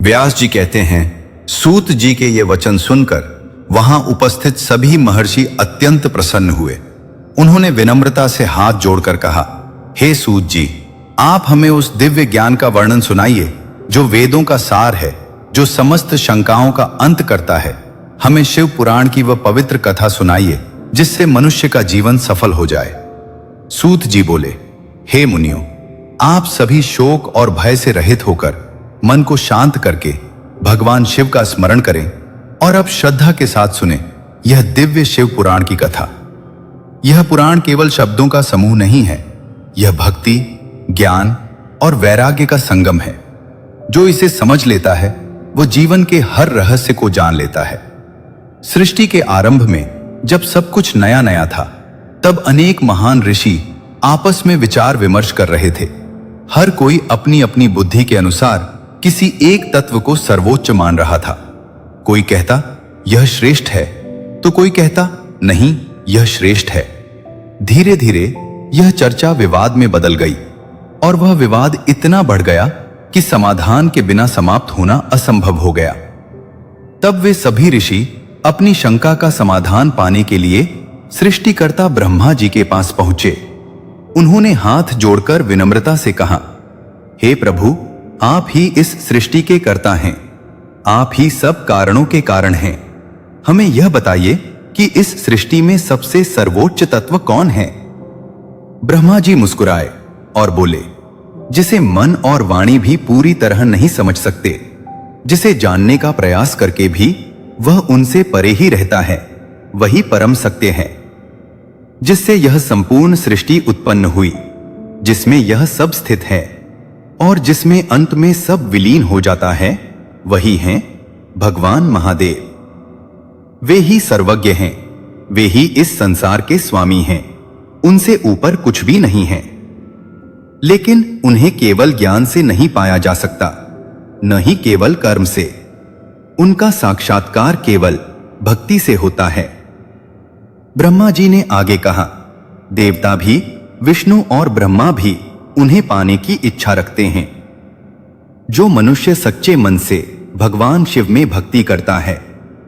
व्यास जी कहते हैं, सूत जी के ये वचन सुनकर वहां उपस्थित सभी महर्षि अत्यंत प्रसन्न हुए। उन्होंने विनम्रता से हाथ जोड़कर कहा, हे सूत जी, आप हमें उस दिव्य ज्ञान का वर्णन सुनाइए जो वेदों का सार है, जो समस्त शंकाओं का अंत करता है। हमें शिव पुराण की वह पवित्र कथा सुनाइए जिससे मनुष्य का जीवन सफल हो जाए। सूत जी बोले, हे मुनियों, आप सभी शोक और भय से रहित होकर मन को शांत करके भगवान शिव का स्मरण करें और अब श्रद्धा के साथ सुने यह दिव्य शिव पुराण की कथा। यह पुराण केवल शब्दों का समूह नहीं है, यह भक्ति, ज्ञान और वैराग्य का संगम है। जो इसे समझ लेता है वो जीवन के हर रहस्य को जान लेता है। सृष्टि के आरंभ में जब सब कुछ नया नया था, तब अनेक महान ऋषि आपस में विचार विमर्श कर रहे थे। हर कोई अपनी अपनी बुद्धि के अनुसार किसी एक तत्व को सर्वोच्च मान रहा था। कोई कहता यह श्रेष्ठ है, तो कोई कहता नहीं, यह श्रेष्ठ है। धीरे धीरे यह चर्चा विवाद में बदल गई और वह विवाद इतना बढ़ गया कि समाधान के बिना समाप्त होना असंभव हो गया। तब वे सभी ऋषि अपनी शंका का समाधान पाने के लिए सृष्टिकर्ता ब्रह्मा जी के पास पहुंचे। उन्होंने हाथ जोड़कर विनम्रता से कहा, हे प्रभु, आप ही इस सृष्टि के कर्ता हैं, आप ही सब कारणों के कारण हैं। हमें यह बताइए कि इस सृष्टि में सबसे सर्वोच्च तत्व कौन है? ब्रह्मा जी मुस्कुराए और बोले, जिसे मन और वाणी भी पूरी तरह नहीं समझ सकते, जिसे जानने का प्रयास करके भी वह उनसे परे ही रहता है, वही परम सत्य है। जिससे यह संपूर्ण सृष्टि उत्पन्न हुई, जिसमें यह सब स्थित है और जिसमें अंत में सब विलीन हो जाता है, वही हैं भगवान महादेव। वे ही सर्वज्ञ हैं, वे ही इस संसार के स्वामी हैं, उनसे ऊपर कुछ भी नहीं है। लेकिन उन्हें केवल ज्ञान से नहीं पाया जा सकता, न ही केवल कर्म से। उनका साक्षात्कार केवल भक्ति से होता है। ब्रह्मा जी ने आगे कहा, देवता भी, विष्णु और ब्रह्मा भी उन्हें पाने की इच्छा रखते हैं। जो मनुष्य सच्चे मन से भगवान शिव में भक्ति करता है,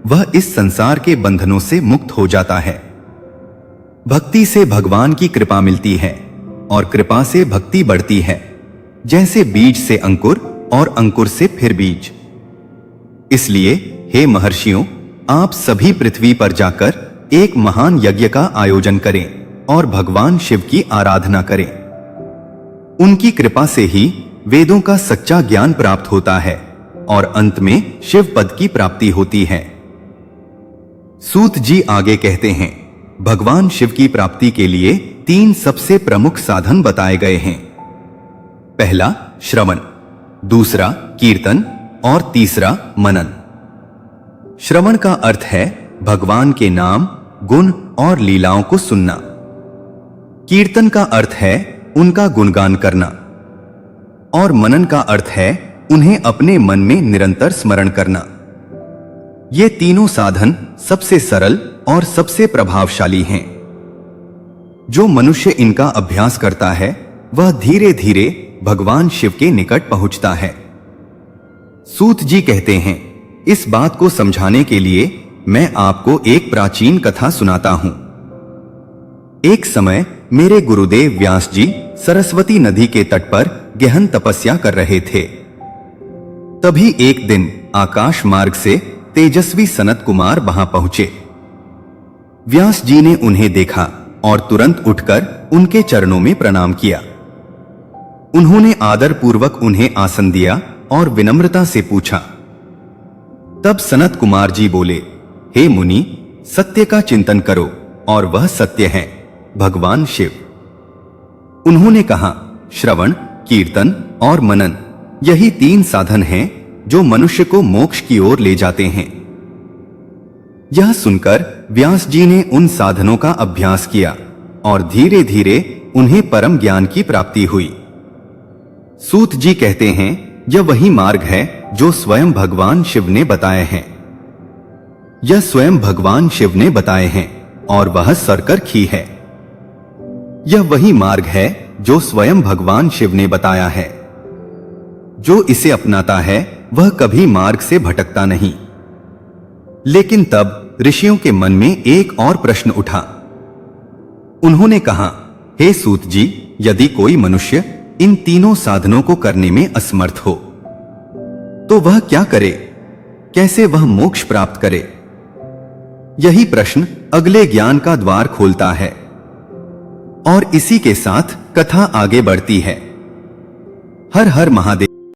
वह इस संसार के बंधनों से मुक्त हो जाता है। भक्ति से भगवान की कृपा मिलती है और कृपा से भक्ति बढ़ती है, जैसे बीज से अंकुर और अंकुर से फिर बीज। इसलिए हे महर्षियों, आप सभी पृथ्वी पर जाकर एक महान यज्ञ का आयोजन करें और भगवान शिव की आराधना करें। उनकी कृपा से ही वेदों का सच्चा ज्ञान प्राप्त होता है और अंत में शिव पद की प्राप्ति होती है। सूत जी आगे कहते हैं, भगवान शिव की प्राप्ति के लिए 3 सबसे प्रमुख साधन बताए गए हैं। पहला श्रवण, दूसरा कीर्तन और तीसरा मनन। श्रवण का अर्थ है भगवान के नाम, गुण और लीलाओं को सुनना। कीर्तन का अर्थ है उनका गुणगान करना और मनन का अर्थ है उन्हें अपने मन में निरंतर स्मरण करना। ये तीनों साधन सबसे सरल और सबसे प्रभावशाली हैं। जो मनुष्य इनका अभ्यास करता है वह धीरे धीरे भगवान शिव के निकट पहुंचता है। सूत जी कहते हैं, इस बात को समझाने के लिए मैं आपको एक प्राचीन कथा सुनाता हूं। एक समय मेरे गुरुदेव व्यास जी सरस्वती नदी के तट पर गहन तपस्या कर रहे थे। तभी एक दिन आकाश मार्ग से तेजस्वी सनत कुमार वहां पहुंचे। व्यास जी ने उन्हें देखा और तुरंत उठकर उनके चरणों में प्रणाम किया। उन्होंने आदर पूर्वक उन्हें आसन दिया और विनम्रता से पूछा। तब सनत कुमार जी बोले, हे मुनि, सत्य का चिंतन करो और वह सत्य है भगवान शिव। उन्होंने कहा, श्रवण, कीर्तन और मनन, यही 3 साधन हैं जो मनुष्य को मोक्ष की ओर ले जाते हैं। यह सुनकर व्यास जी ने उन साधनों का अभ्यास किया और धीरे धीरे उन्हें परम ज्ञान की प्राप्ति हुई। सूत जी कहते हैं, यह वही मार्ग है जो स्वयं भगवान शिव ने बताए हैं। यह स्वयं भगवान शिव ने बताए हैं और वह सरकरखी है। यह वही मार्ग है जो स्वयं भगवान शिव ने बताया है। जो इसे अपनाता है वह कभी मार्ग से भटकता नहीं। लेकिन तब ऋषियों के मन में एक और प्रश्न उठा। उन्होंने कहा, हे सूत जी, यदि कोई मनुष्य इन तीनों साधनों को करने में असमर्थ हो तो वह क्या करे? कैसे वह मोक्ष प्राप्त करे? यही प्रश्न अगले ज्ञान का द्वार खोलता है। और इसी के साथ कथा आगे बढ़ती है। हर हर महादेव।